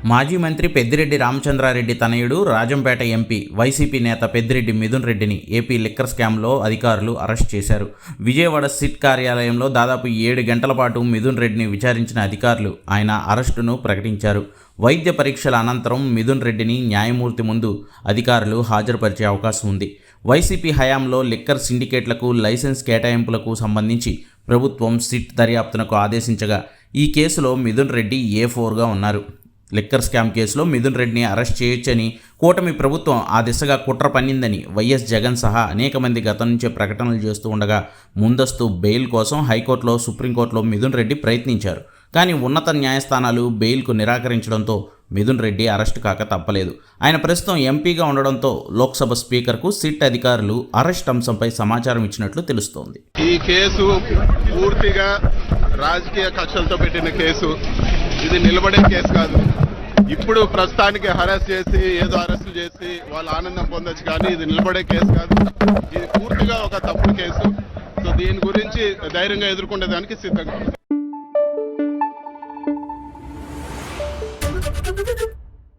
మాజీ మంత్రి పెద్దిరెడ్డి రామచంద్రారెడ్డి తనయుడు రాజంపేట ఎంపీ వైసీపీ నేత పెద్దిరెడ్డి మిథున్ రెడ్డిని ఏపీ లిక్కర్ స్కామ్లో అధికారులు అరెస్ట్ చేశారు. విజయవాడ సిట్ కార్యాలయంలో దాదాపు 7 గంటల పాటు మిథున్ రెడ్డిని విచారించిన అధికారులు ఆయన అరెస్టును ప్రకటించారు. వైద్య పరీక్షల అనంతరం మిథున్ రెడ్డిని న్యాయమూర్తి ముందు అధికారులు హాజరుపరిచే అవకాశం ఉంది. వైసీపీ హయాంలో లిక్కర్ సిండికేట్లకు లైసెన్స్ కేటాయింపులకు సంబంధించి ప్రభుత్వం సిట్ దర్యాప్తునకు ఆదేశించగా ఈ కేసులో మిథున్ రెడ్డి A4గా ఉన్నారు. లిక్కర్ స్కామ్ కేసులో మిథున్ రెడ్డిని అరెస్ట్ చేయొచ్చని కూటమి ప్రభుత్వం ఆ దిశగా కుట్ర పన్నిందని వైఎస్ జగన్ సహా అనేక మంది గతం నుంచే ప్రకటనలు చేస్తూ ఉండగా ముందస్తు బెయిల్ కోసం హైకోర్టులో సుప్రీంకోర్టులో మిథున్ రెడ్డి ప్రయత్నించారు. కానీ ఉన్నత న్యాయస్థానాలు బెయిల్కు నిరాకరించడంతో మిథున్ రెడ్డి అరెస్ట్ కాక తప్పలేదు. ఆయన ప్రస్తుతం ఎంపీగా ఉండడంతో లోక్సభ స్పీకర్కు సిట్ అధికారులు అరెస్ట్ అంశంపై సమాచారం ఇచ్చినట్లు తెలుస్తోంది. ఈ కేసు పూర్తిగా రాజకీయ కక్షలతో పెట్టిన కేసు. ఇది నిలబడే కేసు కాదు. ఇప్పుడు ప్రస్తుతానికి అరెస్ట్ చేసి ఏదో అరెస్టు చేసి వాళ్ళు ఆనందం పొందొచ్చు, కానీ ఇది నిలబడే కేసు కాదు. ఇది పూర్తిగా ఒక తప్పుడు కేసు. సో దీని గురించి ధైర్యంగా ఎదుర్కొనేదానికి సిద్ధంగా